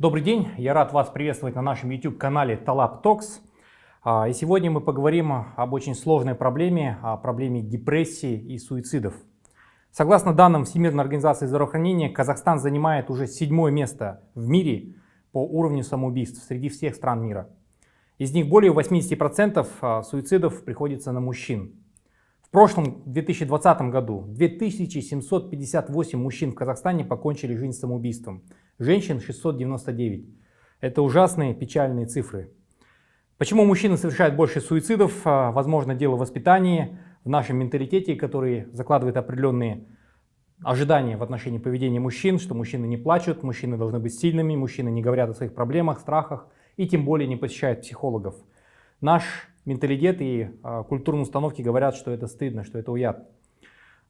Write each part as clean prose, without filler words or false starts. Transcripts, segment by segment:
Добрый день, я рад вас приветствовать на нашем YouTube-канале Talap Talks. И сегодня мы поговорим об очень сложной проблеме, о проблеме депрессии и суицидов. Согласно данным Всемирной организации здравоохранения, Казахстан занимает уже 7-е место в мире по уровню самоубийств среди всех стран мира. Из них более 80% суицидов приходится на мужчин. В прошлом, в 2020 году, 2758 мужчин в Казахстане покончили жизнь самоубийством, женщин 699. Это ужасные, печальные цифры. Почему мужчины совершают больше суицидов? Возможно, дело в воспитании, в нашем менталитете, который закладывает определенные ожидания в отношении поведения мужчин, что мужчины не плачут, мужчины должны быть сильными, мужчины не говорят о своих проблемах, страхах и тем более не посещают психологов. Наш менталитет и культурные установки говорят, что это стыдно, что это уят.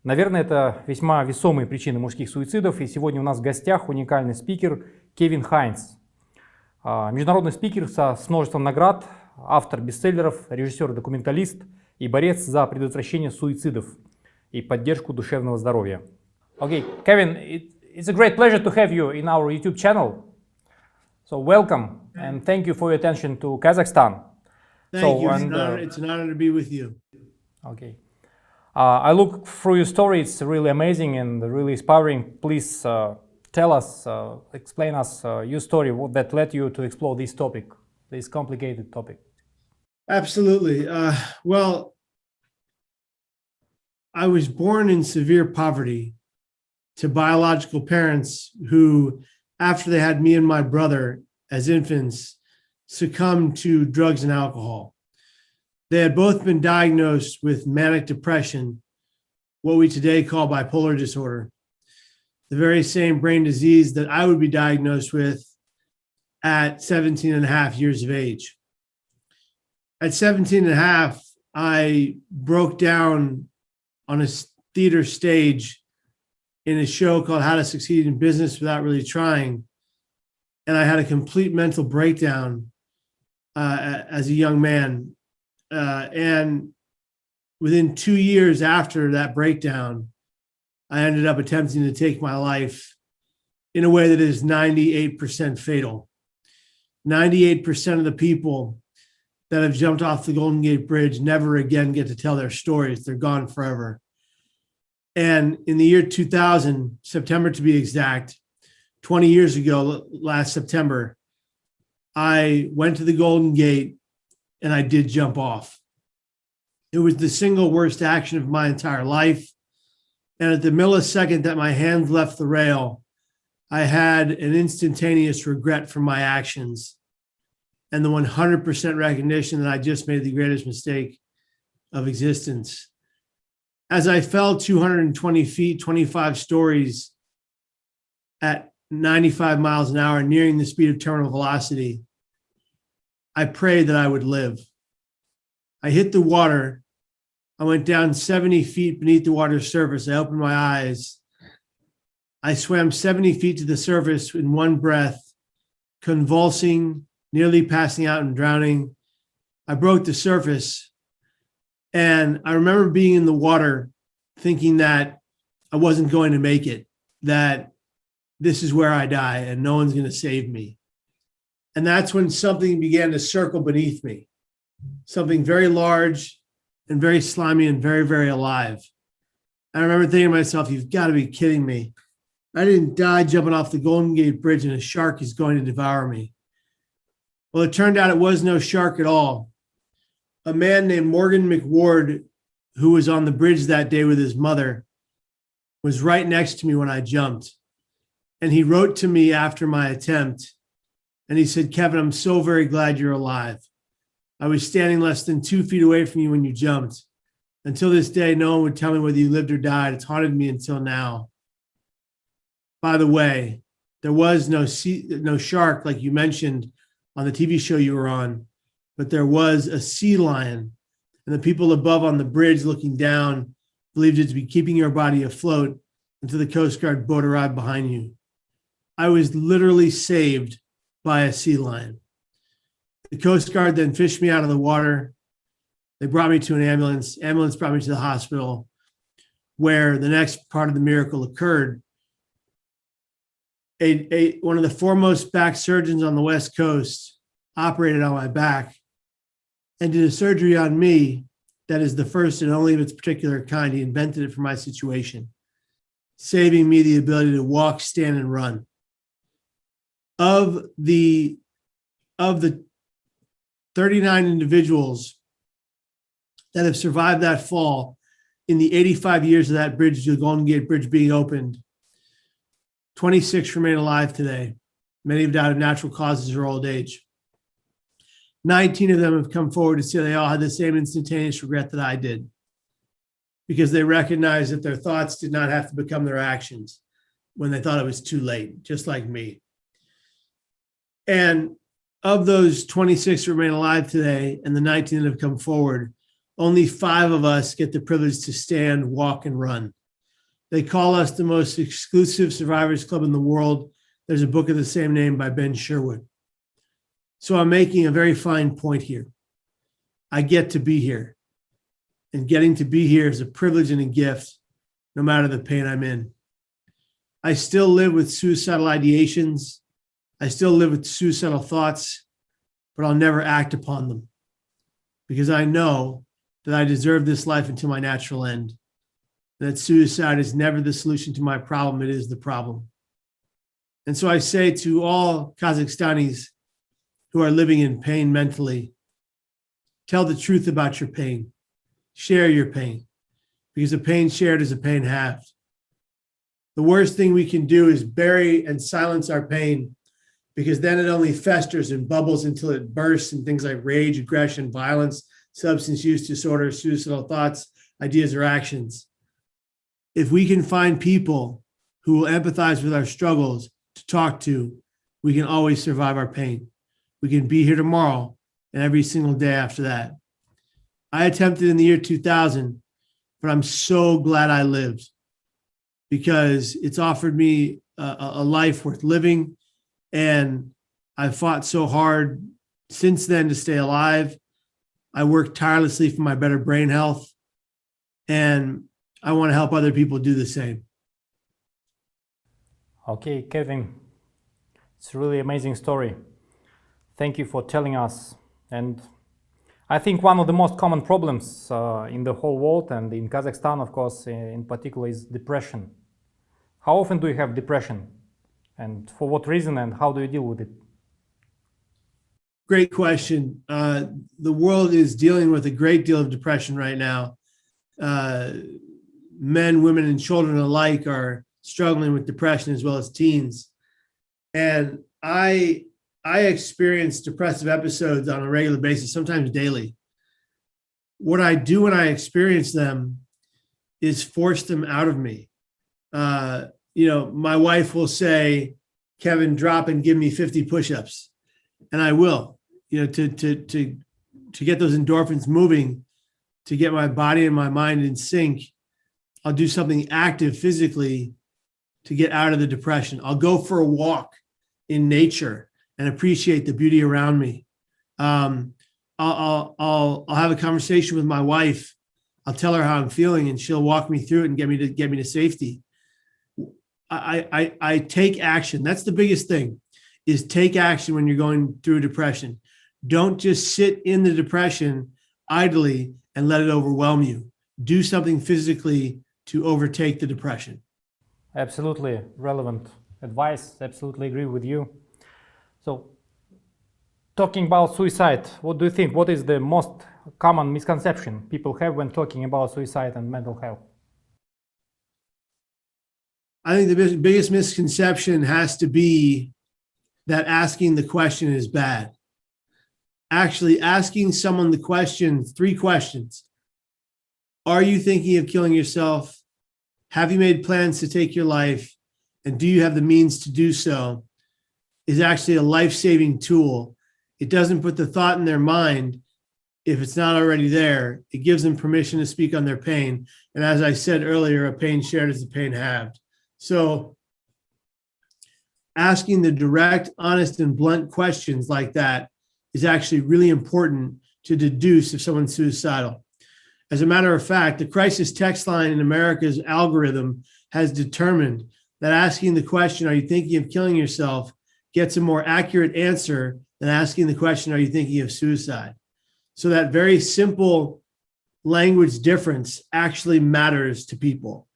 Наверное, это весьма весомые причины мужских суицидов. И сегодня у нас в гостях уникальный спикер Кевин Хайнс. Международный спикер с множеством наград, автор бестселлеров, режиссер-документалист и борец за предотвращение суицидов и поддержку душевного здоровья. Okay, Kevin, it's a great pleasure to have you in our YouTube channel. So welcome and thank you for your attention to Kazakhstan. Thank you. It's an honor to be with you. Okay. I look through your story. It's really amazing and really inspiring. Please tell us, explain us your story, what that led you to explore this topic, this complicated topic. Absolutely. Well, I was born in severe poverty to biological parents who, after they had me and my brother as infants, succumbed to drugs and alcohol. They had both been diagnosed with manic depression, what we today call bipolar disorder, the very same brain disease that I would be diagnosed with at 17 and a half years of age. At 17 and a half, I broke down on a theater stage in a show called How to Succeed in Business Without Really Trying. And I had a complete mental breakdown as a young man. And within 2 years after that breakdown, I ended up attempting to take my life in a way that is 98% fatal. 98% of the people that have jumped off the Golden Gate Bridge never again get to tell their stories. They're gone forever. And in the year 2000, September to be exact, 20 years ago, last September, I went to the Golden Gate and I did jump off. It was the single worst action of my entire life. And at the millisecond that my hands left the rail, I had an instantaneous regret for my actions and the 100% recognition that I just made the greatest mistake of existence. As I fell 220 feet, 25 stories at 95 miles an hour, nearing the speed of terminal velocity, I prayed that I would live. I hit the water. I went down 70 feet beneath the water's surface. I opened my eyes. I swam 70 feet to the surface in one breath, convulsing, nearly passing out and drowning. I broke the surface. And I remember being in the water thinking that I wasn't going to make it, that this is where I die and no one's going to save me. And that's when something began to circle beneath me, something very large and very slimy and very, very alive. I remember thinking to myself, you've got to be kidding me. I didn't die jumping off the Golden Gate Bridge and a shark is going to devour me. Well, it turned out it was no shark at all. A man named Morgan McWard, who was on the bridge that day with his mother, was right next to me when I jumped. And he wrote to me after my attempt. And he said, Kevin, I'm so very glad you're alive. I was standing less than 2 feet away from you when you jumped. Until this day, no one would tell me whether you lived or died. It's haunted me until now. By the way, there was no shark, like you mentioned on the TV show you were on, but there was a sea lion. And the people above on the bridge looking down believed it to be keeping your body afloat until the Coast Guard boat arrived behind you. I was literally saved by a sea lion. The Coast Guard then fished me out of the water. They brought me to an ambulance. Ambulance brought me to the hospital, where the next part of the miracle occurred. one of the foremost back surgeons on the West Coast operated on my back and did a surgery on me that is the first and only of its particular kind. He invented it for my situation, saving me the ability to walk, stand, and run. Of the 39 individuals that have survived that fall in the 85 years of that bridge, the Golden Gate Bridge being opened, 26 remain alive today. Many have died of natural causes or old age. 19 of them have come forward to say they all had the same instantaneous regret that I did, because they recognized that their thoughts did not have to become their actions when they thought it was too late, just like me. And of those 26 who remain alive today and the 19 that have come forward, only 5 of us get the privilege to stand, walk, and run. They call us the most exclusive survivors club in the world. There's a book of the same name by Ben Sherwood. So I'm making a very fine point here. I get to be here. And getting to be here is a privilege and a gift, no matter the pain I'm in. I still live with suicidal ideations. I still live with suicidal thoughts, but I'll never act upon them because I know that I deserve this life until my natural end. That suicide is never the solution to my problem, it is the problem. And so I say to all Kazakhstanis who are living in pain mentally, tell the truth about your pain. Share your pain, because a pain shared is a pain halved. The worst thing we can do is bury and silence our pain, because then it only festers and bubbles until it bursts in things like rage, aggression, violence, substance use disorder, suicidal thoughts, ideas, or actions. If we can find people who will empathize with our struggles to talk to, we can always survive our pain. We can be here tomorrow and every single day after that. I attempted in the year 2000, but I'm so glad I lived, because it's offered me a life worth living. And I fought so hard since then to stay alive. I worked tirelessly for my better brain health, and I want to help other people do the same. Okay, Kevin, it's a really amazing story. Thank you for telling us. And I think one of the most common problems in the whole world, and in Kazakhstan, of course, in particular, is depression. How often do you have depression? And for what reason, and how do you deal with it? Great question. The world is dealing with a great deal of depression right now. Men, women, and children alike are struggling with depression, as well as teens. And I experience depressive episodes on a regular basis, sometimes daily. What I do when I experience them is force them out of me. My wife will say, Kevin, drop and give me 50 push-ups. And I will, to get those endorphins moving, to get my body and my mind in sync. I'll do something active physically to get out of the depression. I'll go for a walk in nature and appreciate the beauty around me. I'll have a conversation with my wife. I'll tell her how I'm feeling, and she'll walk me through it and get me to safety. I take action. That's the biggest thing, is take action when you're going through depression. Don't just sit in the depression idly and let it overwhelm you. Do something physically to overtake the depression. Absolutely relevant advice. Absolutely agree with you. So, talking about suicide, what do you think? What is the most common misconception people have when talking about suicide and mental health? I think the biggest misconception has to be that asking the question is bad. Actually, asking someone the question, 3 questions. Are you thinking of killing yourself? Have you made plans to take your life? And do you have the means to do so? Is actually a life-saving tool. It doesn't put the thought in their mind if it's not already there. It gives them permission to speak on their pain. And as I said earlier, a pain shared is a pain halved. So asking the direct, honest, and blunt questions like that is actually really important to deduce if someone's suicidal. As a matter of fact, the crisis text line in America's algorithm has determined that asking the question, are you thinking of killing yourself, gets a more accurate answer than asking the question, are you thinking of suicide? So that very simple language difference actually matters to people.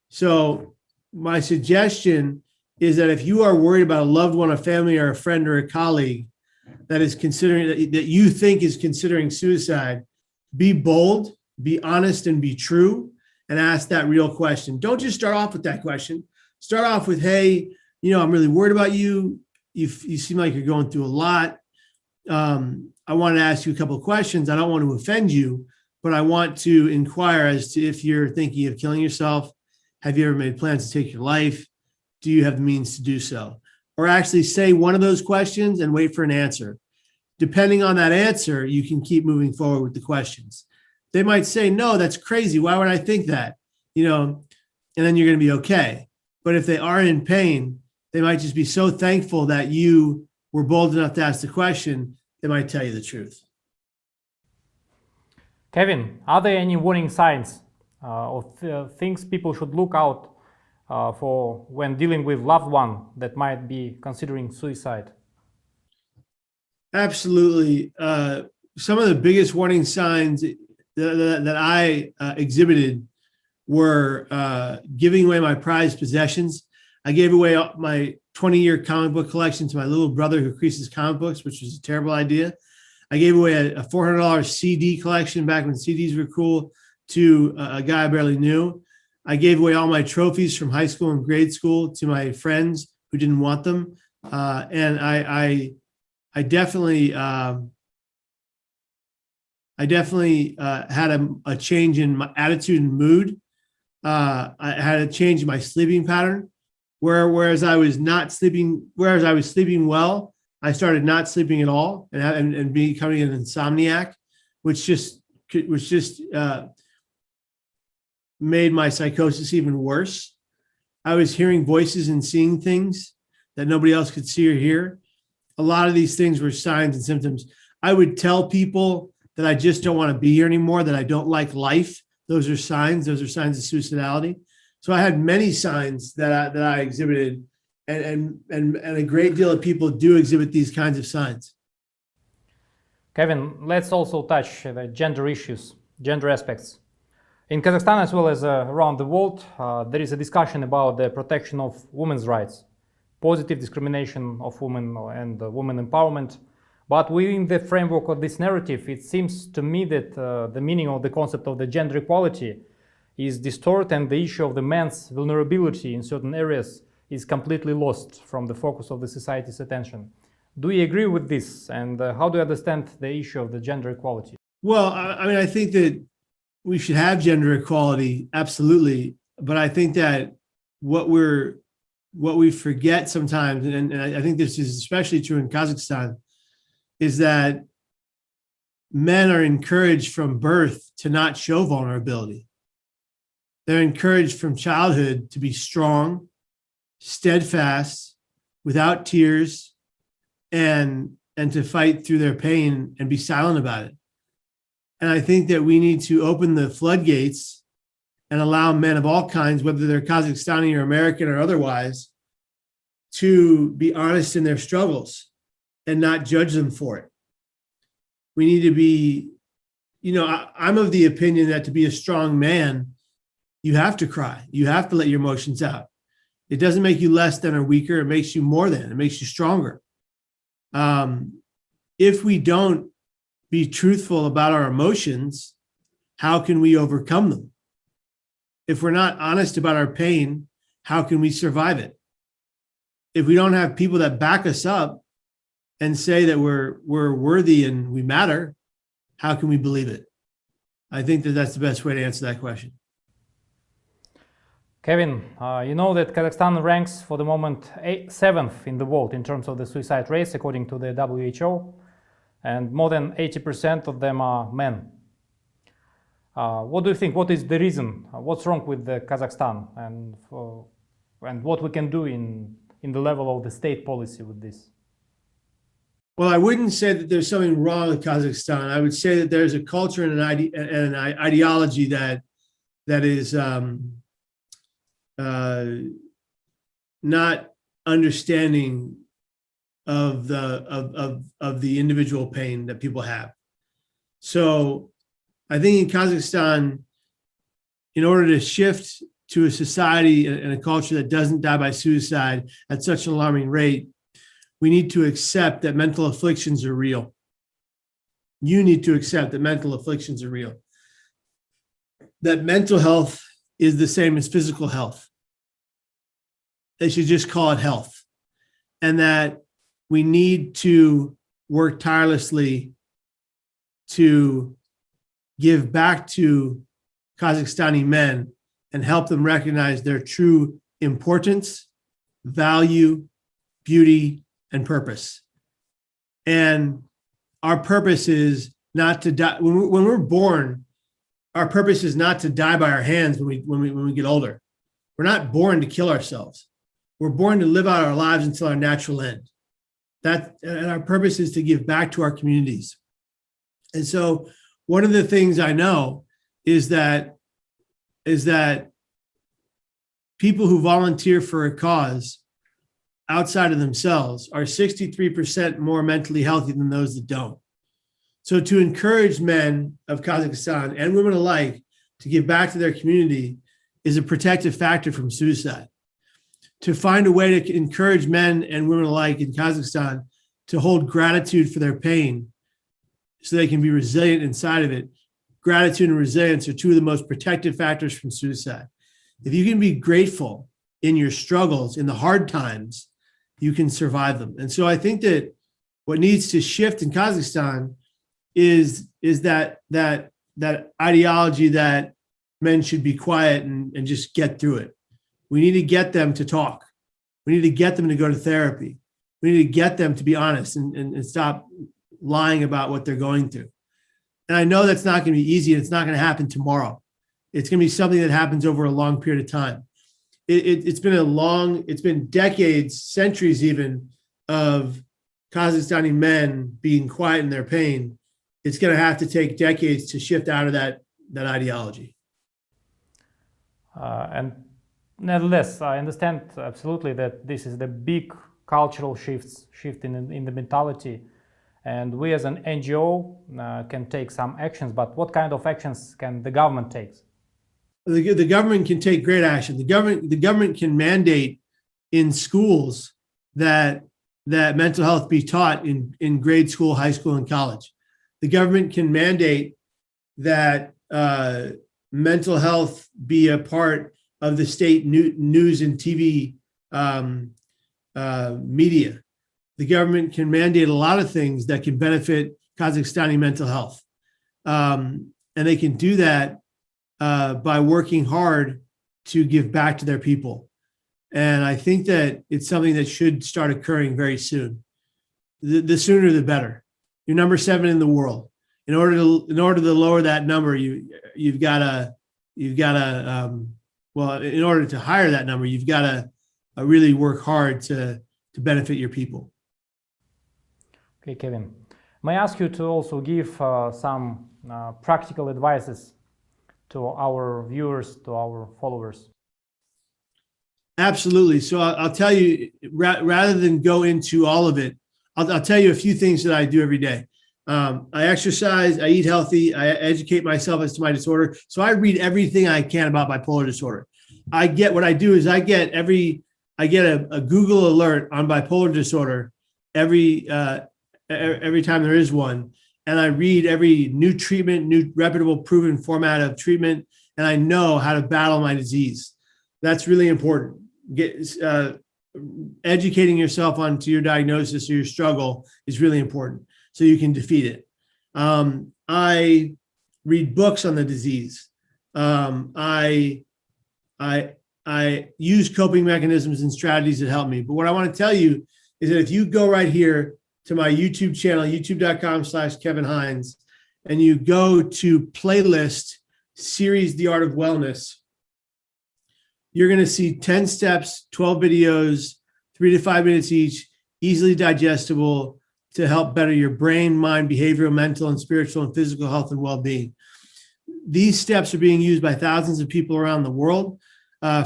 So my suggestion is that if you are worried about a loved one, a family, or a friend, or a colleague that is considering, that you think is considering suicide, be bold, be honest, and be true, and ask that real question. Don't just start off with that question. Start off with, hey, I'm really worried about you. You seem like you're going through a lot. I want to ask you a couple of questions. I don't want to offend you, but I want to inquire as to if you're thinking of killing yourself. Have you ever made plans to take your life? Do you have the means to do so? Or actually say one of those questions and wait for an answer. Depending on that answer, you can keep moving forward with the questions. They might say, no, that's crazy. Why would I think that? And then you're going to be okay. But if they are in pain, they might just be so thankful that you were bold enough to ask the question, they might tell you the truth. Kevin, are there any warning signs or things people should look out for when dealing with loved one that might be considering suicide? Absolutely. Some of the biggest warning signs that I exhibited were giving away my prized possessions. I gave away my 20-year comic book collection to my little brother who creases comic books, which was a terrible idea. I gave away a $400 CD collection back when CDs were cool to a guy I barely knew. I gave away all my trophies from high school and grade school to my friends who didn't want them. And I definitely had a change in my attitude and mood. I had a change in my sleeping pattern, whereas I was sleeping well, I started not sleeping at all and becoming an insomniac, which just made my psychosis even worse. I was hearing voices and seeing things that nobody else could see or hear. A lot of these things were signs and symptoms. I would tell people that I just don't want to be here anymore, that I don't like life. Those are signs of suicidality. So I had many signs that I exhibited, and a great deal of people do exhibit these kinds of signs. Kevin, let's also touch the gender issues, gender aspects. In Kazakhstan, as well as around the world, there is a discussion about the protection of women's rights, positive discrimination of women and women empowerment. But within the framework of this narrative, it seems to me that the meaning of the concept of the gender equality is distorted, and the issue of the man's vulnerability in certain areas is completely lost from the focus of the society's attention. Do you agree with this? And how do you understand the issue of the gender equality? Well, I think that we should have gender equality, absolutely. But I think that what we forget sometimes, and I think this is especially true in Kazakhstan, is that men are encouraged from birth to not show vulnerability. They're encouraged from childhood to be strong, steadfast, without tears, and to fight through their pain and be silent about it. And I think that we need to open the floodgates and allow men of all kinds, whether they're Kazakhstani or American or otherwise, to be honest in their struggles and not judge them for it. We need to be, I'm of the opinion that to be a strong man, you have to cry. You have to let your emotions out. It doesn't make you less than or weaker. It makes you more than. It makes you stronger. If we don't be truthful about our emotions, how can we overcome them? If we're not honest about our pain, how can we survive it? If we don't have people that back us up and say that we're worthy and we matter, how can we believe it? I think that that's the best way to answer that question. Kevin, you know that Kazakhstan ranks for the moment 7th in the world in terms of the suicide rates, according to the WHO, and more than 80% of them are men. What do you think? What is the reason? What's wrong with the Kazakhstan, and what we can do in the level of the state policy with this? Well, I wouldn't say that there's something wrong with Kazakhstan. I would say that there's a culture and an ideology that is not understanding of the individual pain that people have. So I think in Kazakhstan, in order to shift to a society and a culture that doesn't die by suicide at such an alarming rate, we need to accept that mental afflictions are real. You need to accept that mental afflictions are real. That mental health is the same as physical health. They should just call it health. And that we need to work tirelessly to give back to Kazakhstani men and help them recognize their true importance, value, beauty, and purpose. And our purpose is not to die. When we're born, our purpose is not to die by our hands when we get older. We're not born to kill ourselves. We're born to live out our lives until our natural end. And our purpose is to give back to our communities. And so one of the things I know is that people who volunteer for a cause outside of themselves are 63% more mentally healthy than those that don't. So to encourage men of Kazakhstan and women alike to give back to their community is a protective factor from suicide. To find a way to encourage men and women alike in Kazakhstan to hold gratitude for their pain so they can be resilient inside of it. Gratitude and resilience are two of the most protective factors from suicide. If you can be grateful in your struggles, in the hard times, you can survive them. And so I think that what needs to shift in Kazakhstan is that ideology that men should be quiet and just get through it. We need to get them to talk. We need to get them to go to therapy. We need to get them to be honest and stop lying about what they're going through. And I know that's not going to be easy, and it's not going to happen tomorrow. It's going to be something that happens over a long period of time. It's been decades, centuries even, of Kazakhstani men being quiet in their pain. It's going to have to take decades to shift out of that ideology. And nevertheless, I understand absolutely that this is the big cultural shift in the mentality. And we as an NGO can take some actions, but what kind of actions can the government take? The government can take great action. The government can mandate in schools that mental health be taught in grade school, high school, and college. The government can mandate that mental health be a part of the state news and TV media. The government can mandate a lot of things that can benefit Kazakhstani mental health. And they can do that by working hard to give back to their people. And I think that it's something that should start occurring very soon. The sooner, the better. You're number 7 in the world. In order to lower that number, you've got to in order to hire that number, you've got to really work hard to benefit your people. Okay, Kevin. May I ask you to also give some practical advices to our viewers, to our followers? Absolutely. So I'll tell you, rather than go into all of it, I'll tell you a few things that I do every day. I exercise, I eat healthy, I educate myself as to my disorder. So I read everything I can about bipolar disorder. I get a Google alert on bipolar disorder every time there is one. And I read every new treatment, new reputable, proven format of treatment, and I know how to battle my disease. That's really important. Educating yourself onto your diagnosis or your struggle is really important so you can defeat it. I read books on the disease. I use coping mechanisms and strategies that help me. But what I want to tell you is that if you go right here to my YouTube channel, youtube.com/Kevin Hines, and you go to playlist series, The Art of Wellness, you're going to see 10 steps, 12 videos, 3 to 5 minutes each, easily digestible to help better your brain, mind, behavioral, mental, and spiritual and physical health and well-being. These steps are being used by thousands of people around the world.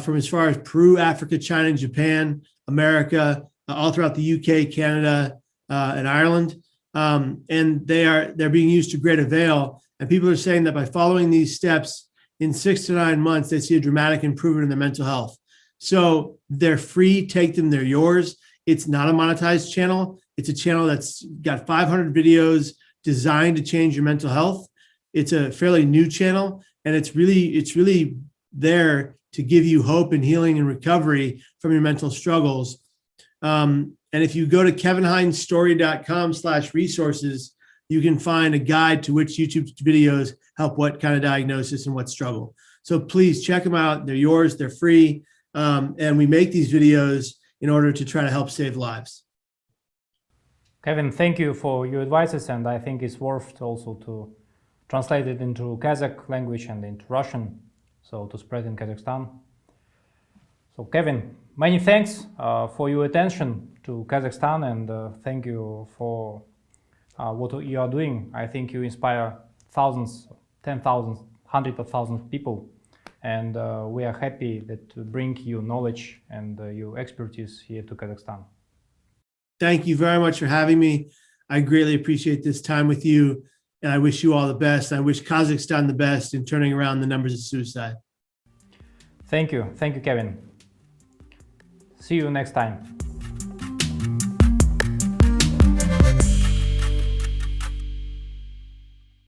from as far as Peru, Africa, China, and Japan, America, all throughout the UK, Canada, and Ireland. And they're being used to great avail. And people are saying that by following these steps in 6 to 9 months, they see a dramatic improvement in their mental health. So they're free, take them, they're yours. It's not a monetized channel. It's a channel that's got 500 videos designed to change your mental health. It's a fairly new channel, and it's really there to give you hope and healing and recovery from your mental struggles. And if you go to kevinhinesstory.com/resources, you can find a guide to which YouTube videos help what kind of diagnosis and what struggle. So please check them out. They're yours. They're free. And we make these videos in order to try to help save lives. Kevin, thank you for your advices, and I think it's worth also to translate it into Kazakh language and into Russian, so to spread in Kazakhstan. So Kevin, many thanks for your attention to Kazakhstan, and thank you for what you are doing. I think you inspire thousands, 10,000, hundreds of thousands of people, and we are happy that to bring you knowledge and your expertise here to Kazakhstan. Thank you very much for having me. I greatly appreciate this time with you, and I wish you all the best. I wish Kazakhstan the best in turning around the numbers of suicide. Thank you, Kevin. See you next time.